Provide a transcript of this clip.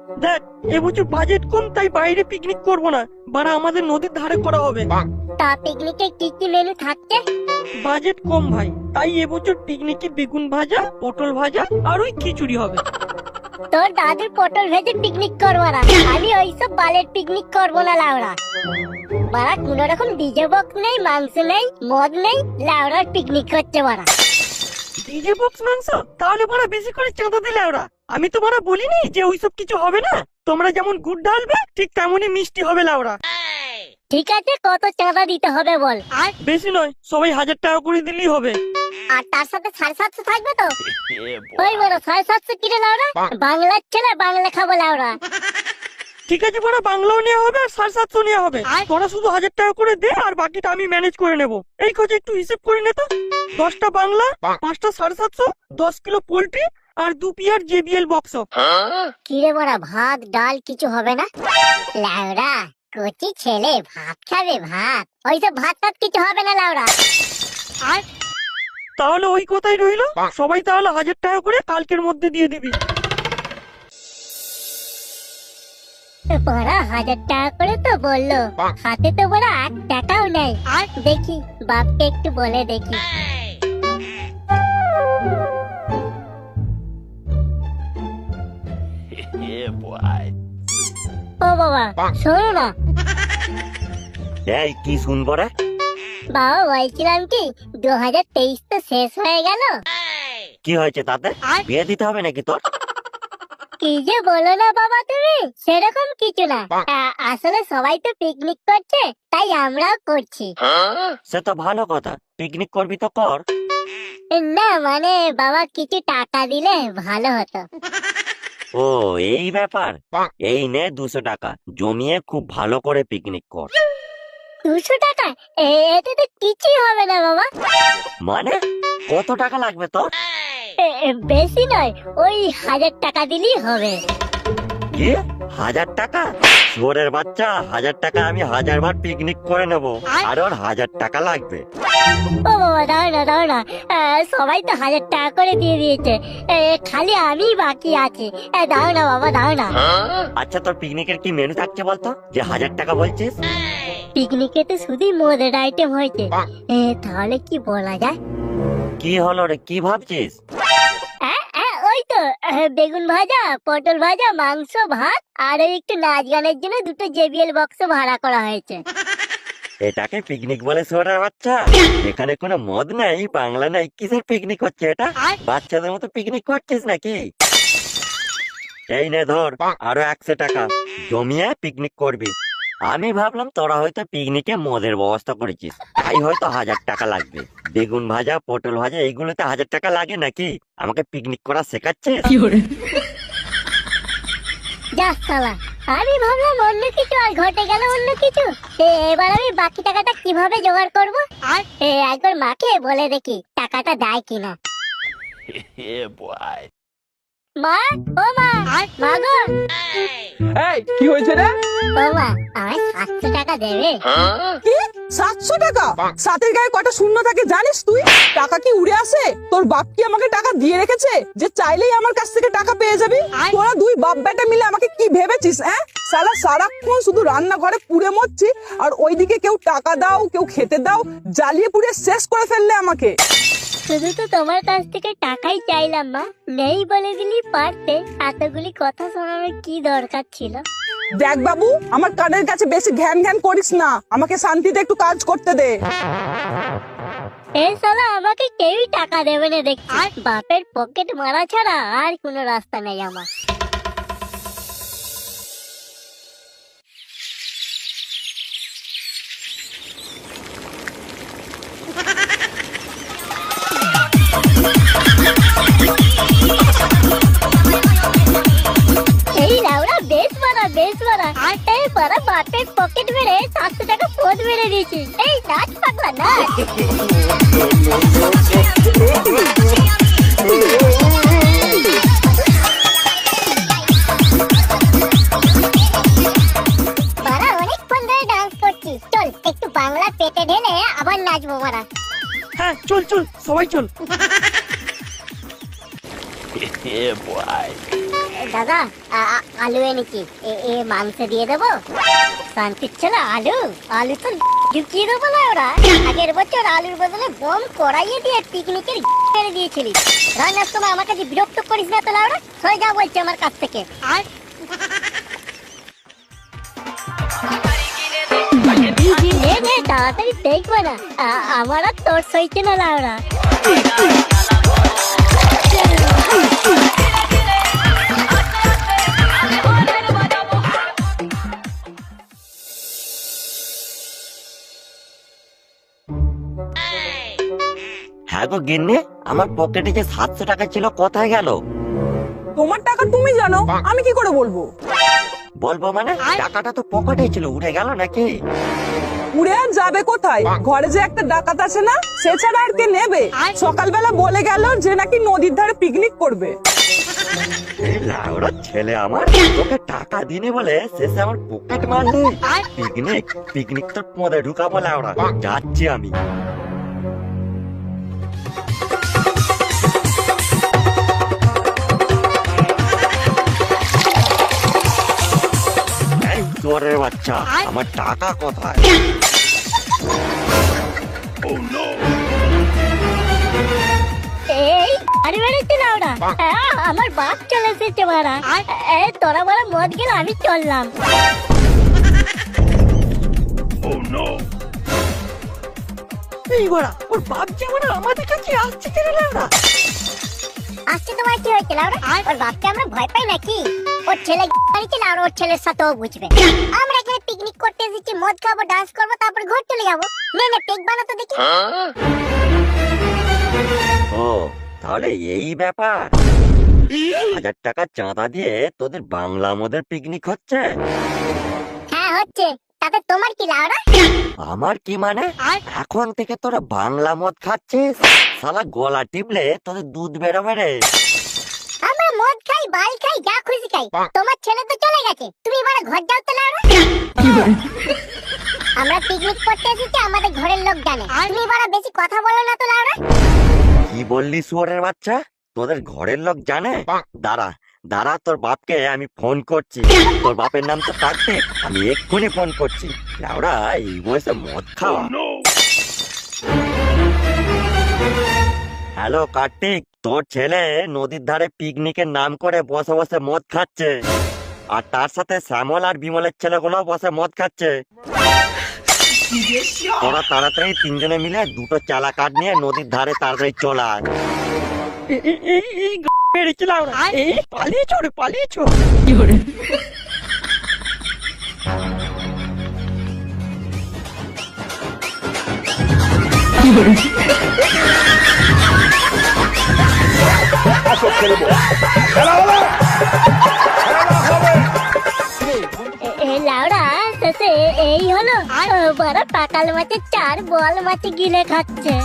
দেখ এবছর বাজেট কম, তাই বাইরে পিকনিক করব না, বাড়া আমাদের নদীর ধারে করা হবে। তা পিকনিকে কি কি মেনু থাকছে? বাজেট কম ভাই, তাই এবছর পিকনিকে বেগুন ভাজা, পটল ভাজা আর ওই খিচুড়ি হবে। তোর দাদুর পটল ভেজে পিকনিক করবো না, আমি ওইসব বালের পিকনিক করবো না লাউড়া। বাড়া কোন রকম ডিজে বক্স নেই, মাংস নেই, মদ নেই, লাউড়ার পিকনিক হচ্ছে বাড়া। ডিজে বক্স মাংস? তাহলে বাড়া বেশি করে চাঁদা দিলে ওরা। আমি তো বাড়া বলিনি যে ওইসব কিছু হবে না। তোমরা যেমন গুড় ঢালবে ঠিক তেমনই মিষ্টি হবে লাউড়া। ঠিক আছে, কত চাঁদা দিতে হবে বল? আর বেশি নয়, সবাই 1000 টাকা করে দিলেই হবে। আর তার সাথে 750 থাকবে তো? ওই বড় 750 কিনে লাউড়া, বাংলার ছেলে বাংলা খাবো লাউড়া। ঠিক আছে বাড়া, বাংলাও নেওয়া হবে আর 750 নেওয়া হবে। তোরা শুধু 1000 টাকা করে দে, আর বাকিটা আমি ম্যানেজ করে নেব। এই খোঁজে একটু হিসেব করে নে তো। 10টা বাংলা, 5টা 750, 10 কিলো পোল্ট্রি আর 2 পিয়ার JBL বক্স। কিরে বড়া, ভাত ডাল কিছু হবে না? লাউড়া কচি ছেলে ভাত খাবে, ভাত ওইসব ভাত টাত কিছু হবে না লাউড়া। আর তাহলে ওই কথাই রইলো, সবাই তাহলে 1000 টাকা করে কালকের মধ্যে দিয়ে দিবি। বড়া 1000 টাকা করে তো বললো, হাতে তো বড়া 1 টাকাও নেই। আর দেখি বাপকে একটু বলে দেখি। ও বাবা শোনো না। এই কি শুনবো রে? বাবা বলছিলাম কি, 2023 তো শেষ হয়ে গেল। কি হয়েছে তাতে? বিয়ে দিতে হবে নাকি তোর? কি যে বলো না বাবা তুমি, সেরকম কিছু না। আসলে সবাই তো পিকনিক করছে, তাই আমরাও করছি। সে তো ভালো কথা, পিকনিক করবি তো কর। না মানে বাবা কিছু টাকা দিলে ভালো হতো। ও এই ব্যাপার, এই নে 200 টাকা জমিয়ে খুব ভালো করে পিকনিক কর। 200 টাকা? এতে তো কিছুই হবে না বাবা। মানে কত টাকা লাগবে তোর? বেশি নয়, ওই 1000 টাকা দিলেই হবে। কি 1000 টাকা? শুয়োরের বাচ্চা, 1000 টাকা আমি 1000 বার পিকনিক করে নেবো, আর ওর 1000 টাকা লাগবে? ও বাবা দাও না দাও না, সবাই তো 1000 টাকা করে দিয়ে দিয়েছে, খালি আমি বাকি আছি। দাও না বাবা দাও না। আচ্ছা তোর পিকনিকের কি মেনু থাকছে বলতো, যে 1000 টাকা বলছিস? পিকনিকে তো শুধুই মদের আইটেম হয়েছে, তাহলে কি বলা যায়? কি হলো রে, কি ভাবছিস? ওই তো বেগুন ভাজা, পটল ভাজা, মাংস, ভাত আর ওই একটু নাচ গানের জন্য 2টো JBL বক্স ভাড়া করা হয়েছে। এটাকে পিকনিক বলে শুয়োরের বাচ্চা? এখানে কোনো মদ নেই, বাংলা নেই, কিসের পিকনিক হচ্ছে এটা? বাচ্চাদের মতো পিকনিক করছিস নাকি? এই নে ধর আরো 100 টাকা জমিয়ে পিকনিক করবি। আমি ভাবলাম তোরা হয়তো পিকনিকে মদের ব্যবস্থা করেছিস, তাই হয়তো 1000 টাকা লাগবে। বেগুন ভাজা, পটল ভাজা এইগুলোতে 1000 টাকা লাগে নাকি? আমাকে পিকনিক করা শেখাচ্ছিস? যা শালা, আমি ভাবলাম অন্য কিছু, আর ঘটে গেল অন্য কিছু। এবার আমি বাকি টাকাটা কিভাবে জোগাড় করব? আর একবার মাকে বলে দেখি টাকাটা দেয় কিনা। মা, ও মা, মা গো। এই কি হয়েছে রে? ও মা, আমায় 700 টাকা দেবে? কি 700 টাকা? সাতের গায়ে কটা শূন্য থাকে জানিস তুই? টাকা কি উড়ে আসে? তোর বাপ কি আমাকে টাকা দিয়ে রেখেছে যে চাইলেই আমার কাছ থেকে টাকা পেয়ে যাবি? তোরা দুই বাপ বেটা মিলে আমাকে কি ভেবেছিস? শালা সারাক্ষণ শুধু রান্নাঘরে পুড়ে মরছি, আর ওইদিকে কেউ টাকা দাও, কেউ খেতে দাও, জ্বালিয়ে পুড়ে শেষ করে ফেললে আমাকে। শুধু তো তোমার কাছ থেকে টাকাই চাইলাম মা, নেই বলে দিলি পারতে, এতগুলি কথা শোনানোর কি দরকার ছিল? দেখ বাবু, আমার কানের কাছে বেশি ঘ্যান ঘ্যান করিস না, আমাকে শান্তিতে একটু কাজ করতে দে। এই শালা আমাকে কেউই টাকা দেবে না দেখছি, বাপের পকেট মারা ছাড়া আর কোনো রাস্তা নেই আমার। এই লাউড়া বেশ বড় এই বড় বাপের পকেট মেরে 700 টাকা পদ মেরে দিয়েছি। এই নাচ পাগলা নাচ। বাড়া অনেকক্ষণ ধরে ডান্স করছি, চল একটু বাংলা পেটে ঢেলে আবার নাচবো বাড়া। হ্যাঁ চল চল, সবাই চল। দাদা আলু এনেছি এ মাংস দিয়ে দেবো। শান্তির ছেলে আলু আলু তো ঢুকিয়ে দেবো না ওরা। আগের বছর আলুর বদলে বম কড়াইয়ে দিয়ে পিকনিকের ফেলে দিয়েছিলি। রান্নার সময় আমার কাছে বিরক্ত করিস না তো লাউড়া, সরে যা বলছে আমার কাছ থেকে। আর তাড়াতাড়ি দেখবো না, আমার আর তোর সইছে না লাউড়া। হ্যাঁ গো গিন্নি, আমার পকেটে যে 700 টাকা ছিল কোথায় গেল? তোমার টাকা তুমি জানো, আমি কি করে বলবো? বলবো মানে টাকাটা তো পকেটে ছিল, উড়ে গেল নাকি? উড়ে আর যাবে কোথায়? ঘরে যে একটা ডাকাত আছে না, সে ছাড়া আর কে নেবে? সকালবেলা বলে গেল যে নাকি নদীর ধারে পিকনিক করবে। এই লাউড়া ছেলে আমার, তোকে টাকা দিনে বলে শেষে আমার পকেট মারলি। পিকনিক পিকনিক তো মধ্যে ঢুকাবো লাউড়া, যাচ্ছি আমি। এই চোরের বাচ্চা, আমার টাকা কোথায়? এই আরে বেড়েছে লাউড়া, আমার বাপ চলে এসেছে মারা। তোরা বড় মদ গেল, আমি চললাম। এই বড়া, ওর বাপ যেমন আমাদের কাছে আসছে কেন লাউড়া? আজকে তোমার কি হয়েছে লাউড়া? ওর বাপকে আমরা ভয় পাই নাকি? ওর ছেলে বাড়িতে লাউড়া, ওর ছেলের সাথেও বুঝবে। আমরা এখানে পিকনিক করতে এসেছি, মদ খাবো, ডান্স করবো, তারপর ঘর চলে যাবো। নে পেক বানাতো দেখি। ও তাহলে এই ব্যাপার। 1000 টাকা চাঁদা দিয়ে তোদের বাংলা মদের পিকনিক হচ্ছে? হ্যাঁ হচ্ছে, তাতে তোমার কি লাউড়া? আমার কি মানে? এখন থেকে তোরা বাংলা মদ খাচ্ছিস? শালা গলা টিপলে তোদের দুধ বেরোবে রে। আমরা মদ খাই, বাল খাই, যা খুশি খাই। তোমার ছেলে তো চলে গেছে, তুমি এবার ঘর যাও তো লাউড়া। আমরা পিকনিক করতে এসেছি, আমাদের ঘরের লোক জানে। তুমি এবার বেশি কথা বলো না তো লাউড়া। কি বললি শুয়োরের বাচ্চা? তোদের ঘরের লোক জানে? দাঁড়া দাঁড়া, তোর বাপকে আমি ফোন করছি। তোর বাপের নাম তো থাকবে, আমি এক্ষুনি ফোন করছি। লাউড়া এই বয়সে মদ খাওয়া। হ্যালো কার্তিক, তোর ছেলে নদীর ধারে পিকনিকের নাম করে বসে বসে মদ খাচ্ছে, আর তার সাথে শ্যামল আর বিমলের ছেলেগুলো বসে মদ খাচ্ছে। তোরা তাড়াতাড়ি 3 জনে মিলে 2টো চালা কাঠ নিয়ে নদীর ধারে তাড়াতাড়ি চলে আয়। এই মেরেছে লাউড়া, এই পালিয়েছো রে, পালিয়েছো। লাউড়া শেষে এই হলো, বড় পাকাল মাছের 4 বল মাছ গিলে খাচ্ছে।